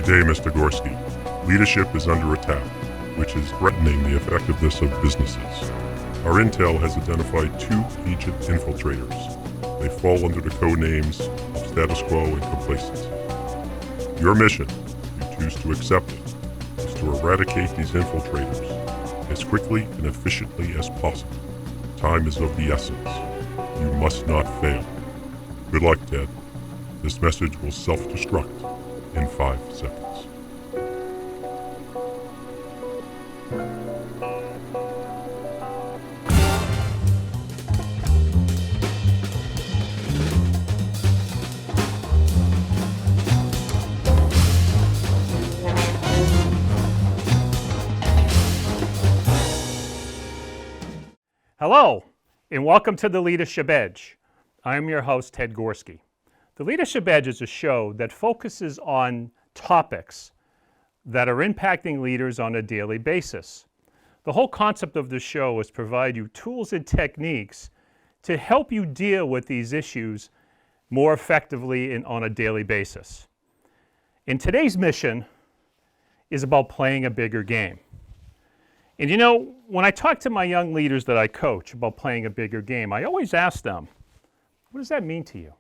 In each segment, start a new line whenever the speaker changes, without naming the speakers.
Good day, Mr. Gorski. Leadership is under attack, which is threatening the effectiveness of businesses. Our intel has identified two agent infiltrators. They fall under the code names of status quo and complacency. Your mission, if you choose to accept it, is to eradicate these infiltrators as quickly and efficiently as possible. Time is of the essence. You must not fail. Good luck, Ted. This message will self-destruct in 5 seconds.
Hello, and welcome to The Leadership Edge. I'm your host, Ted Gorski. The Leadership Edge is a show that focuses on topics that are impacting leaders on a daily basis. The whole concept of this show is to provide you tools and techniques to help you deal with these issues more effectively and on a daily basis. And today's mission is about playing a bigger game. And you know, when I talk to my young leaders that I coach about playing a bigger game, I always ask them, what does that mean to you?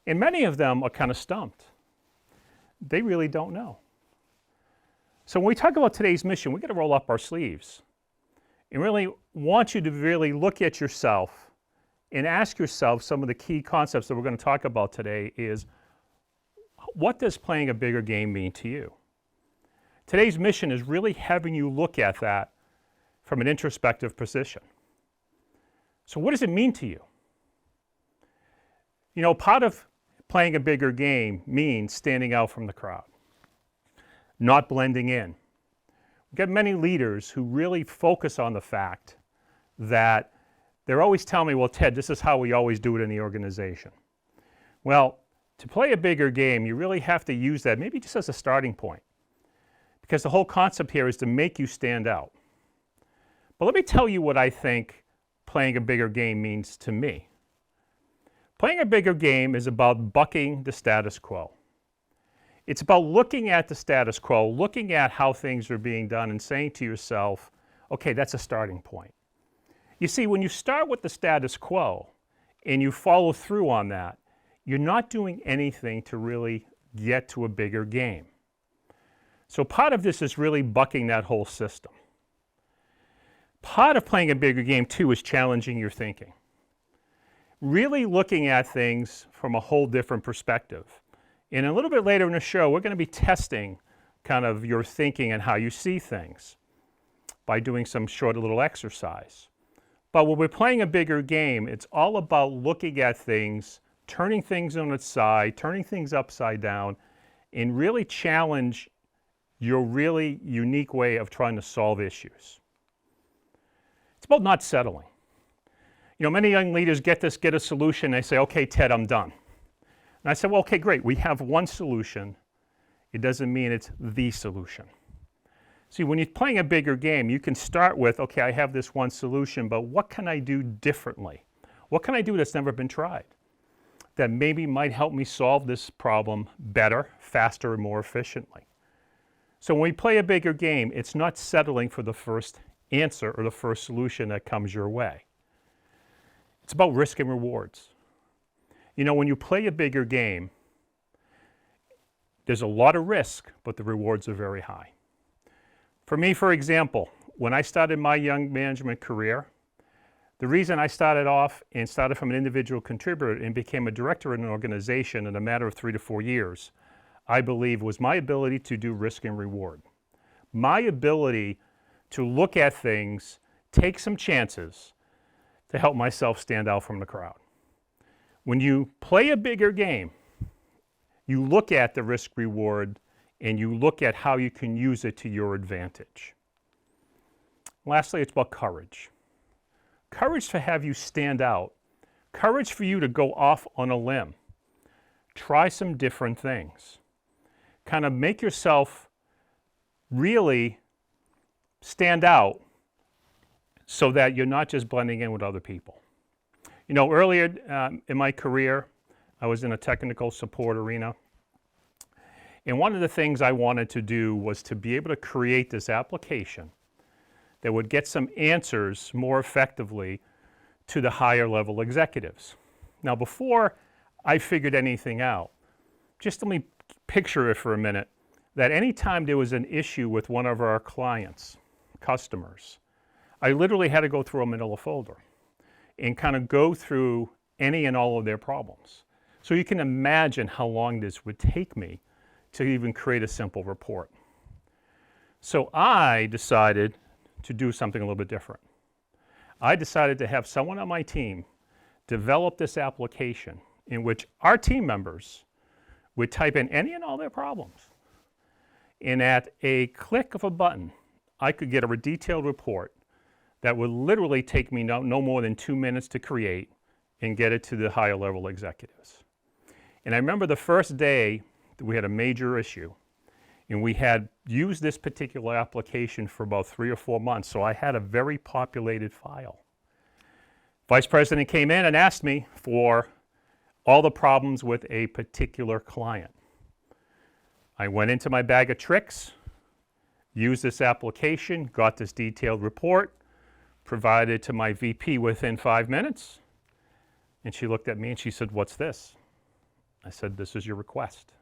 And many of them are kind of stumped. They really don't know. So when we talk about today's mission, we got to roll up our sleeves and really want you to really look at yourself and ask yourself some of the key concepts that we're going to talk about today is, what does playing a bigger game mean to you? Today's mission is really having you look at that from an introspective position. So what does it mean to you? You know, part of playing a bigger game means standing out from the crowd, not blending in. We've got many leaders who really focus on the fact that they're always telling me, well, Ted, this is how we always do it in the organization. Well, to play a bigger game, you really have to use that maybe just as a starting point, because the whole concept here is to make you stand out. But let me tell you what I think playing a bigger game means to me. Playing a bigger game is about bucking the status quo. It's about looking at the status quo, looking at how things are being done and saying to yourself, okay, that's a starting point. You see, when you start with the status quo and you follow through on that, you're not doing anything to really get to a bigger game. So part of this is really bucking that whole system. Part of playing a bigger game, too, is challenging your thinking. Really looking at things from a whole different perspective. And a little bit later in the show, we're going to be testing kind of your thinking and how you see things by doing some short little exercise. But when we're playing a bigger game, it's all about looking at things, turning things on its side, turning things upside down, and really challenge your really unique way of trying to solve issues. It's about not settling. You know, many young leaders get a solution, they say, okay, Ted, I'm done. And I said, well, okay, great, we have one solution. It doesn't mean it's the solution. See, when you're playing a bigger game, you can start with, okay, I have this one solution, but what can I do differently? What can I do that's never been tried that maybe might help me solve this problem better, faster, and more efficiently? So when we play a bigger game, it's not settling for the first answer or the first solution that comes your way. It's about risk and rewards. You know, when you play a bigger game, there's a lot of risk, but the rewards are very high. For me, for example, when I started my young management career, the reason I started off and started from an individual contributor and became a director in an organization in a matter of 3 to 4 years, I believe was my ability to do risk and reward. My ability to look at things, take some chances to help myself stand out from the crowd. When you play a bigger game, you look at the risk reward and you look at how you can use it to your advantage. Lastly, it's about courage. Courage to have you stand out. Courage for you to go off on a limb. Try some different things. Kind of make yourself really stand out so that you're not just blending in with other people. You know, earlier in my career, I was in a technical support arena. And one of the things I wanted to do was to be able to create this application that would get some answers more effectively to the higher level executives. Now, before I figured anything out, just let me picture it for a minute, that anytime there was an issue with one of our clients, customers, I literally had to go through a manila folder and kind of go through any and all of their problems. So you can imagine how long this would take me to even create a simple report. So I decided to do something a little bit different. I decided to have someone on my team develop this application in which our team members would type in any and all their problems. And at a click of a button, I could get a detailed report that would literally take me no more than 2 minutes to create and get it to the higher level executives. And I remember the first day that we had a major issue, and we had used this particular application for about 3 or 4 months, so I had a very populated file. Vice President came in and asked me for all the problems with a particular client. I went into my bag of tricks, used this application, got this detailed report, provided to my VP within 5 minutes, and she looked at me and she said, "What's this?" I said, "This is your request."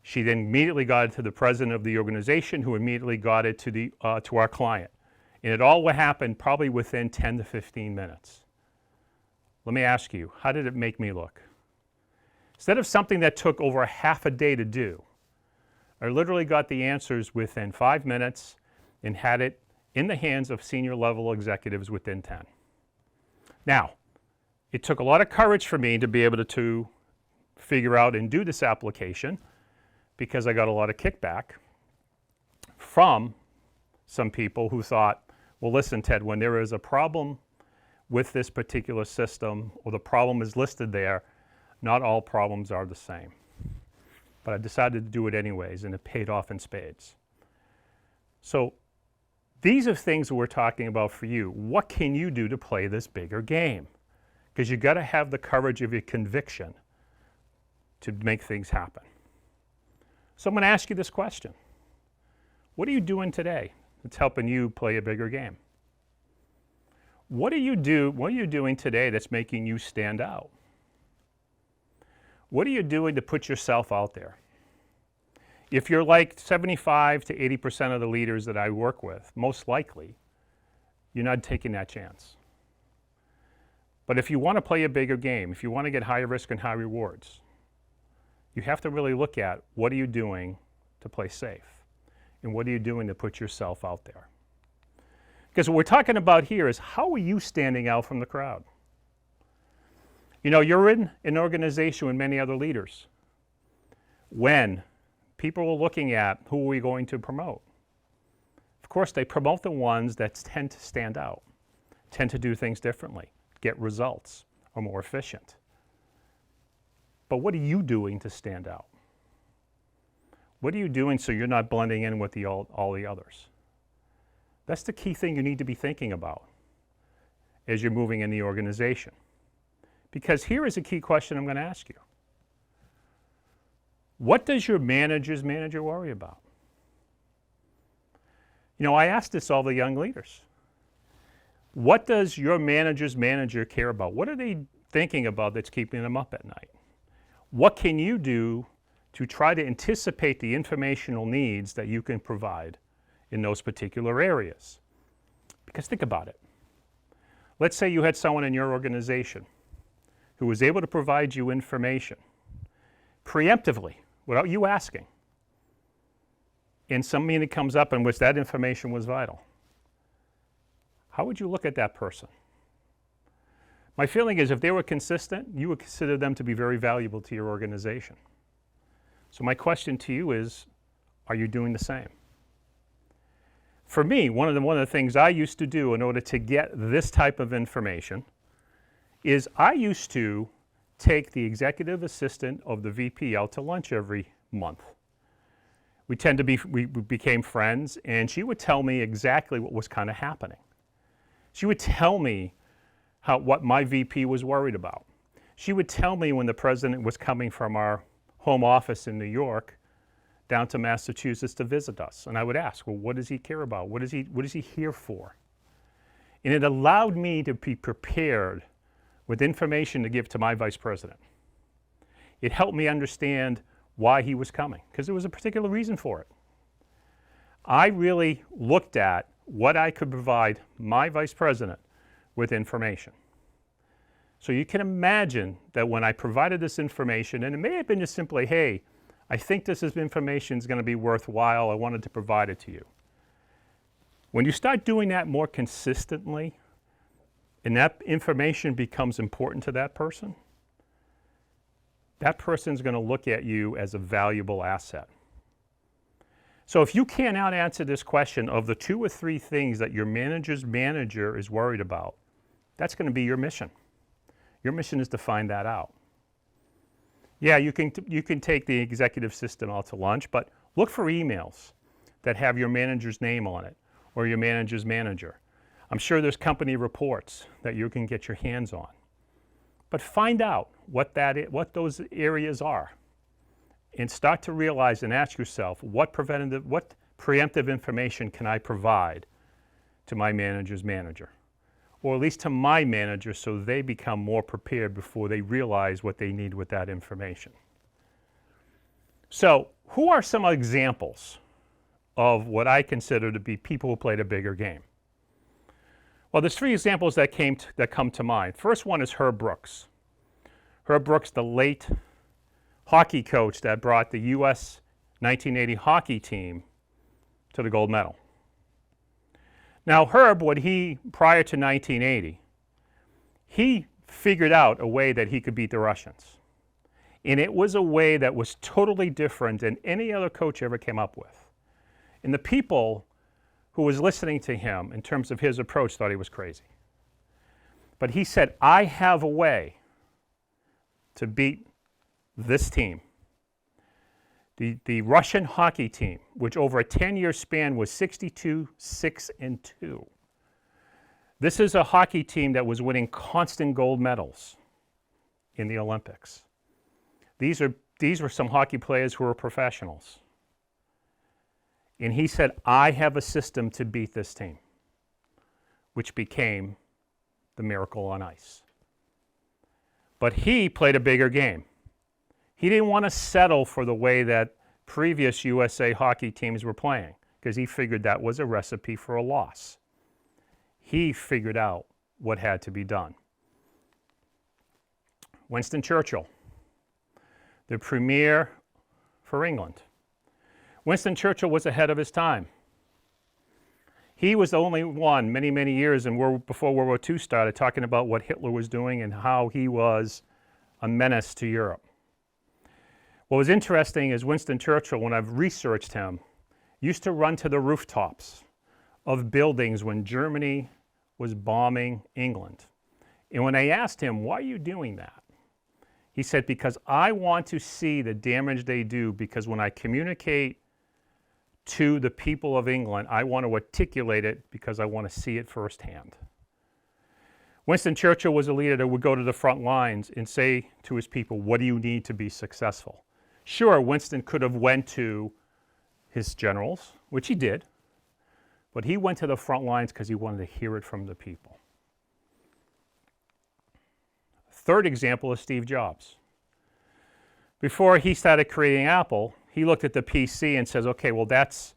She then immediately got it to the president of the organization, who immediately got it to our client. And it all happened probably within 10 to 15 minutes. Let me ask you, how did it make me look? Instead of something that took over a half a day to do, I literally got the answers within 5 minutes and had it in the hands of senior level executives within 10. Now, it took a lot of courage for me to be able to figure out and do this application, because I got a lot of kickback from some people who thought, well, listen, Ted, when there is a problem with this particular system or the problem is listed there, not all problems are the same. But I decided to do it anyways, and it paid off in spades. So these are things that we're talking about for you. What can you do to play this bigger game? Because you got to have the courage of your conviction to make things happen. So I'm going to ask you this question. What are you doing today that's helping you play a bigger game? What are you doing today that's making you stand out? What are you doing to put yourself out there? If you're like 75 to 80% of the leaders that I work with, most likely, you're not taking that chance. But if you want to play a bigger game, if you want to get higher risk and high rewards, you have to really look at what are you doing to play safe, and what are you doing to put yourself out there. Because what we're talking about here is, how are you standing out from the crowd? You know, you're in an organization with many other leaders. When people are looking at who are we going to promote, of course they promote the ones that tend to stand out, tend to do things differently, get results, are more efficient. But what are you doing to stand out? What are you doing so you're not blending in with all the others? That's the key thing you need to be thinking about as you're moving in the organization. Because here is a key question I'm going to ask you. What does your manager's manager worry about? You know, I asked this all the young leaders. What does your manager's manager care about? What are they thinking about that's keeping them up at night? What can you do to try to anticipate the informational needs that you can provide in those particular areas? Because think about it. Let's say you had someone in your organization who was able to provide you information preemptively without you asking, in some meeting comes up in which that information was vital. How would you look at that person? My feeling is, if they were consistent, you would consider them to be very valuable to your organization. So my question to you is, are you doing the same? For me, one of the things I used to do in order to get this type of information is I used to take the executive assistant of the VP out to lunch every month. We became friends, and she would tell me exactly what was kind of happening. She would tell me what my VP was worried about. She would tell me when the president was coming from our home office in New York down to Massachusetts to visit us. And I would ask, well, what does he care about? What is he here for? And it allowed me to be prepared with information to give to my vice president. It helped me understand why he was coming, because there was a particular reason for it. I really looked at what I could provide my vice president with information. So you can imagine that when I provided this information, and it may have been just simply, hey, I think this information is going to be worthwhile, I wanted to provide it to you. When you start doing that more consistently, and that information becomes important to that person's going to look at you as a valuable asset. So if you cannot answer this question of the 2 or 3 things that your manager's manager is worried about, that's going to be your mission. Your mission is to find that out. Yeah, you can take the executive system out to lunch, but look for emails that have your manager's name on it or your manager's manager. I'm sure there's company reports that you can get your hands on. But find out what those areas are, and start to realize and ask yourself, what preemptive information can I provide to my manager's manager? Or at least to my manager, so they become more prepared before they realize what they need with that information. So, who are some examples of what I consider to be people who played a bigger game? Well, there's 3 examples that come to mind. First one is Herb Brooks. Herb Brooks, the late hockey coach that brought the U.S. 1980 hockey team to the gold medal. Now, Herb, prior to 1980, he figured out a way that he could beat the Russians. And it was a way that was totally different than any other coach ever came up with. And the people who was listening to him in terms of his approach thought he was crazy. But he said, I have a way to beat this team. The Russian hockey team, which over a 10-year span was 62-6-2. This is a hockey team that was winning constant gold medals in the Olympics. These were some hockey players who were professionals. And he said, I have a system to beat this team, which became the Miracle on Ice. But he played a bigger game. He didn't want to settle for the way that previous USA hockey teams were playing, because he figured that was a recipe for a loss. He figured out what had to be done. Winston Churchill, the premier for England. Winston Churchill was ahead of his time. He was the only one, many, many years before World War II started, talking about what Hitler was doing and how he was a menace to Europe. What was interesting is Winston Churchill, when I've researched him, used to run to the rooftops of buildings when Germany was bombing England. And when I asked him, why are you doing that? He said, because I want to see the damage they do, because when I communicate to the people of England, I want to articulate it because I want to see it firsthand. Winston Churchill was a leader that would go to the front lines and say to his people, what do you need to be successful? Sure, Winston could have went to his generals, which he did, but he went to the front lines because he wanted to hear it from the people. Third example is Steve Jobs. Before he started creating Apple, he looked at the PC and says, okay, well, that's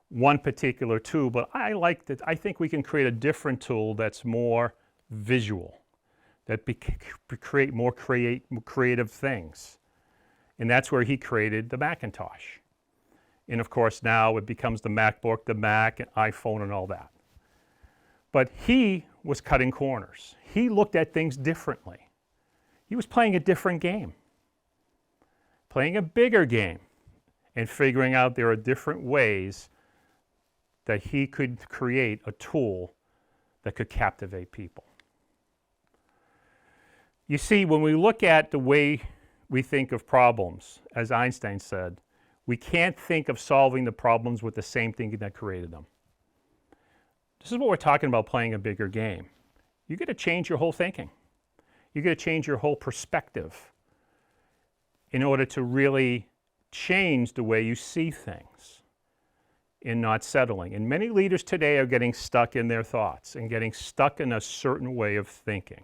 one particular tool, but I think we can create a different tool that's more visual, that create more creative things. And that's where he created the Macintosh. And of course, now it becomes the MacBook, the Mac, and iPhone, and all that. But he was cutting corners. He looked at things differently. He was playing a different game, playing a bigger game, and figuring out there are different ways that he could create a tool that could captivate people. You see, when we look at the way we think of problems, as Einstein said, we can't think of solving the problems with the same thinking that created them. This is what we're talking about, playing a bigger game. You got to change your whole thinking. You got to change your whole perspective. in order to really change the way you see things and not settling. And many leaders today are getting stuck in their thoughts and getting stuck in a certain way of thinking.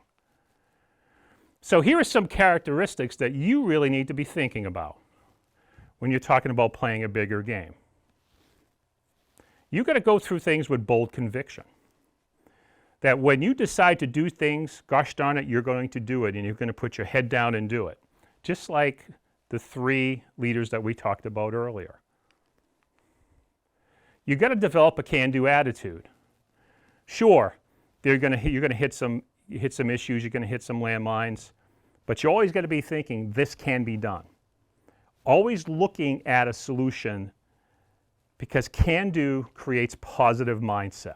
So here are some characteristics that you really need to be thinking about when you're talking about playing a bigger game. You've got to go through things with bold conviction. That when you decide to do things, gosh darn it, you're going to do it, and you're going to put your head down and do it. Just like the 3 leaders that we talked about earlier. You've got to develop a can-do attitude. Sure, you're going to hit some issues, you're going to hit some landmines, but you always got to be thinking this can be done. Always looking at a solution, because can-do creates positive mindset.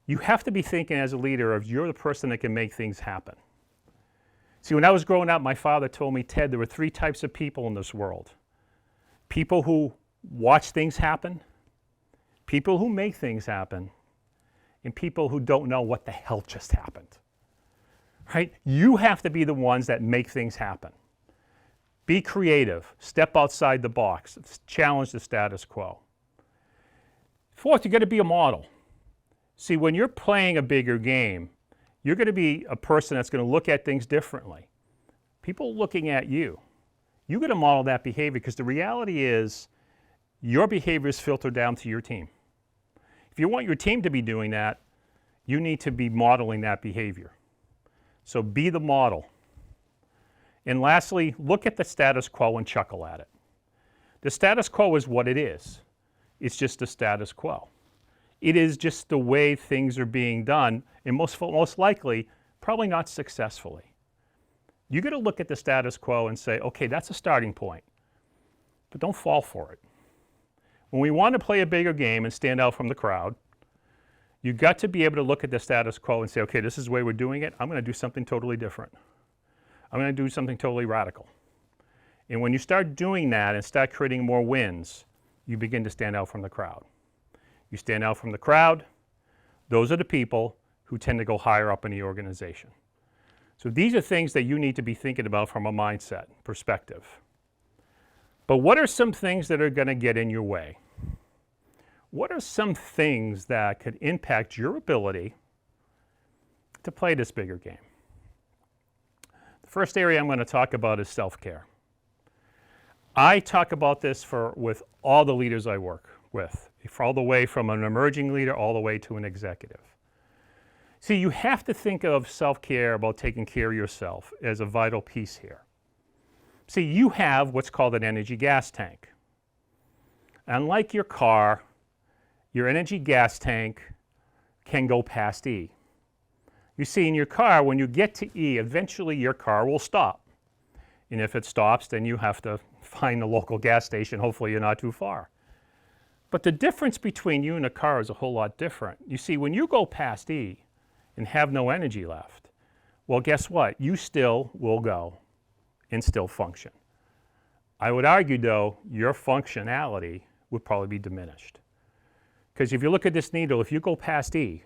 You have to be thinking as a leader of you're the person that can make things happen. See, when I was growing up, my father told me, Ted, there were 3 types of people in this world. People who watch things happen, people who make things happen, and people who don't know what the hell just happened. Right? You have to be the ones that make things happen. Be creative, step outside the box, challenge the status quo. 4th, you got to be a model. See, when you're playing a bigger game, you're going to be a person that's going to look at things differently. People looking at you. You're going to model that behavior, because the reality is your behavior is filtered down to your team. If you want your team to be doing that, you need to be modeling that behavior. So be the model. And lastly, look at the status quo and chuckle at it. The status quo is what it is. It's just the status quo. It is just the way things are being done, and most likely, probably not successfully. You got to look at the status quo and say, okay, that's a starting point, but don't fall for it. When we want to play a bigger game and stand out from the crowd, you've got to be able to look at the status quo and say, okay, this is the way we're doing it. I'm going to do something totally different. I'm going to do something totally radical. And when you start doing that and start creating more wins, you begin to stand out from the crowd. You stand out from the crowd, those are the people who tend to go higher up in the organization. So these are things that you need to be thinking about from a mindset perspective. But what are some things that are going to get in your way? What are some things that could impact your ability to play this bigger game? The first area I'm going to talk about is self-care. I talk about this with all the leaders I work with, all the way from an emerging leader all the way to an executive. See, you have to think of self-care, about taking care of yourself, as a vital piece here. See, you have what's called an energy gas tank. Unlike your car, your energy gas tank can go past E. You see, in your car, when you get to E, eventually your car will stop. And if it stops, then you have to find a local gas station. Hopefully you're not too far. But the difference between you and a car is a whole lot different. You see, when you go past E and have no energy left, well, guess what? You still will go and still function. I would argue, though, your functionality would probably be diminished. Because if you look at this needle, if you go past E,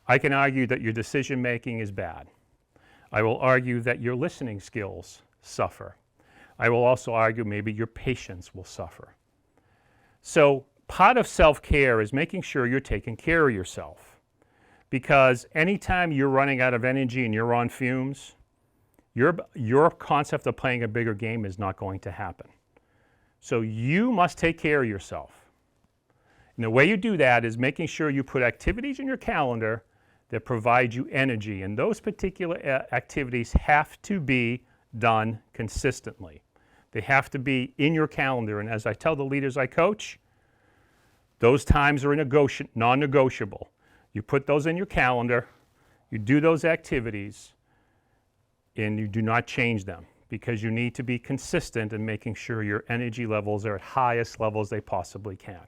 I can argue that your decision-making is bad. I will argue that your listening skills suffer. I will also argue maybe your patience will suffer. So part of self-care is making sure you're taking care of yourself. Because anytime you're running out of energy and you're on fumes, your concept of playing a bigger game is not going to happen. So you must take care of yourself. And the way you do that is making sure you put activities in your calendar that provide you energy. And those particular activities have to be done consistently. They have to be in your calendar. And as I tell the leaders I coach, those times are non-negotiable. You put those in your calendar, you do those activities, and you do not change them, because you need to be consistent in making sure your energy levels are at highest levels they possibly can.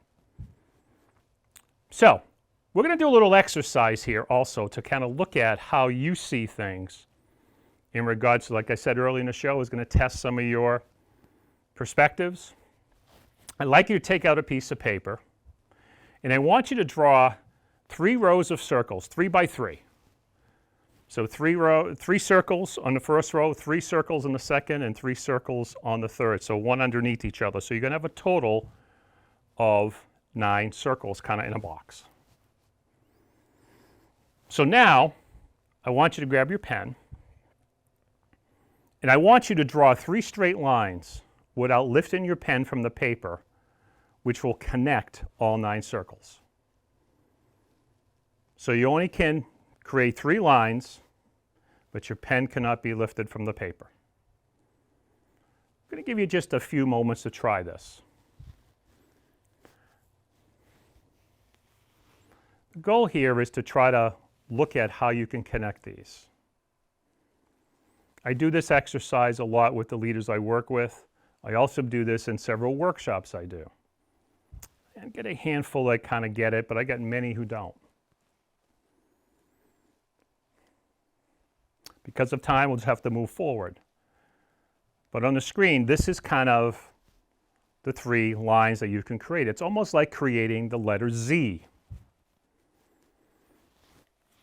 So we're going to do a little exercise here also to kind of look at how you see things in regards to, like I said earlier in the show, is going to test some of your perspectives. I'd like you to take out a piece of paper, and I want you to draw 3 rows of circles, 3 by 3. So three circles on the first row, 3 circles in the second, and 3 circles on the third. So one underneath each other. So you're going to have a total of 9 circles kind of in a box. So now I want you to grab your pen, and I want you to draw 3 straight lines without lifting your pen from the paper, which will connect all 9 circles. So you only can create 3 lines, but your pen cannot be lifted from the paper. I'm going to give you just a few moments to try this. The goal here is to try to look at how you can connect these. I do this exercise a lot with the leaders I work with. I also do this in several workshops I do. And get a handful that kind of get it, but I got many who don't. Because of time, we'll just have to move forward. But on the screen, this is kind of the 3 lines that you can create. It's almost like creating the letter Z.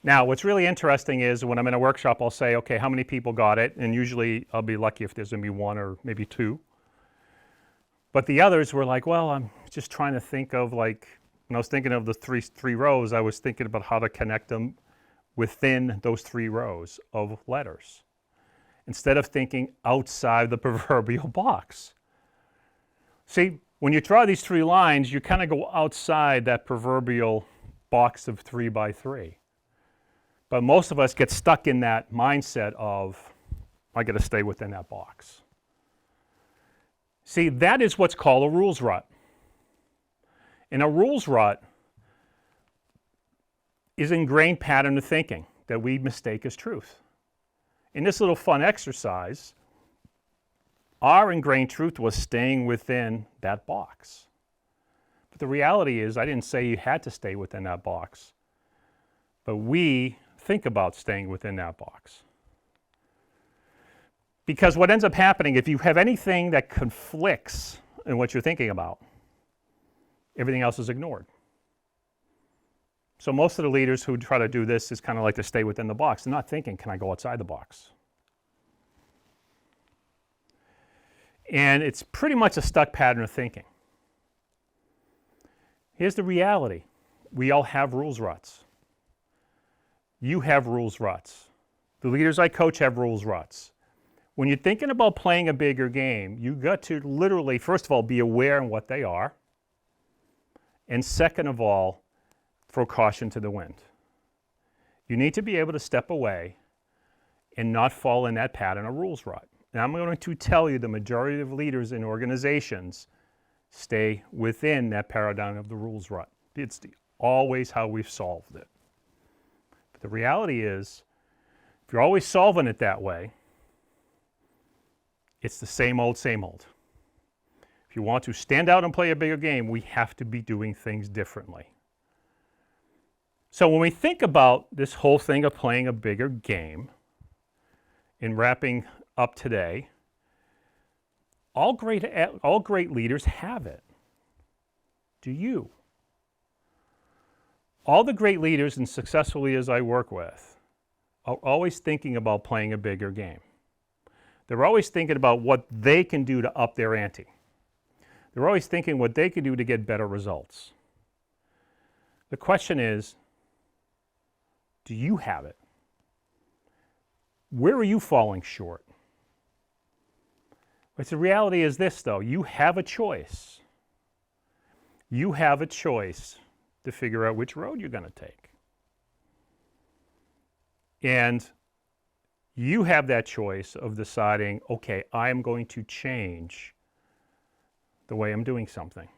Now, what's really interesting is when I'm in a workshop, I'll say, okay, how many people got it? And usually I'll be lucky if there's going to be 1 or maybe 2. But the others were like, well, I'm just trying to think of, like, when I was thinking of the three rows, I was thinking about how to connect them within those 3 rows of letters, instead of thinking outside the proverbial box. See, when you draw these 3 lines, you kind of go outside that proverbial box of 3 by 3. But most of us get stuck in that mindset of, I got to stay within that box. See, that is what's called a rules rut. And a rules rut is an ingrained pattern of thinking that we mistake as truth. In this little fun exercise, our ingrained truth was staying within that box. But the reality is, I didn't say you had to stay within that box, but we think about staying within that box. Because what ends up happening, if you have anything that conflicts in what you're thinking about, everything else is ignored. So most of the leaders who try to do this is kind of like to stay within the box. They're not thinking, can I go outside the box? And it's pretty much a stuck pattern of thinking. Here's the reality. We all have rules ruts. You have rules ruts. The leaders I coach have rules ruts. When you're thinking about playing a bigger game, you've got to literally, first of all, be aware of what they are. And second of all, throw caution to the wind. You need to be able to step away and not fall in that pattern of rules rut. And I'm going to tell you the majority of leaders in organizations stay within that paradigm of the rules rut. It's always how we've solved it. But the reality is, if you're always solving it that way, it's the same old, same old. If you want to stand out and play a bigger game, we have to be doing things differently. So when we think about this whole thing of playing a bigger game, in wrapping up today, all great leaders have it. Do you? All the great leaders and successful leaders I work with are always thinking about playing a bigger game. They're always thinking about what they can do to up their ante. They're always thinking what they can do to get better results. The question is, do you have it? Where are you falling short? But the reality is this, though. You have a choice. You have a choice to figure out which road you're going to take. And you have that choice of deciding, okay, I am going to change the way I'm doing something.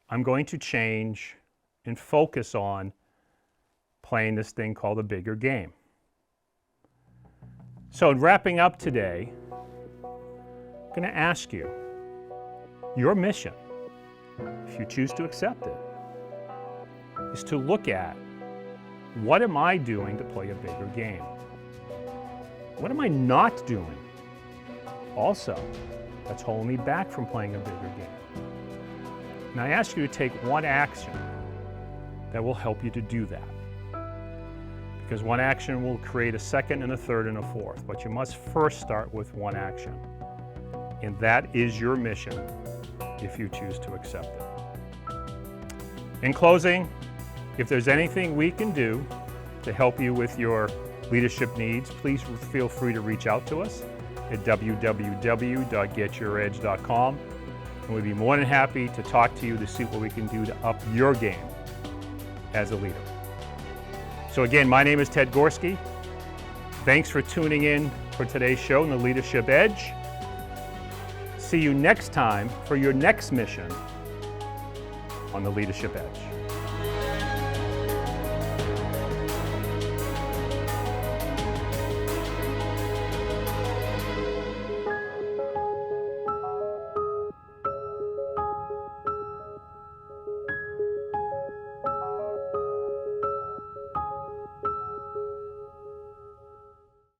I'm going to change and focus on playing this thing called a bigger game. So in wrapping up today, I'm going to ask you, your mission, if you choose to accept it, is to look at, what am I doing to play a bigger game? What am I not doing also that's holding me back from playing a bigger game? And I ask you to take one action that will help you to do that. because one action will create a second and a third and a fourth, but you must first start with one action. And that is your mission if you choose to accept it. In closing, if there's anything we can do to help you with your leadership needs, please feel free to reach out to us at www.getYourEdge.com, and we'd be more than happy to talk to you to see what we can do to up your game as a leader. So again, my name is Ted Gorski. Thanks for tuning in for today's show on the Leadership Edge. See you next time for your next mission on the Leadership Edge.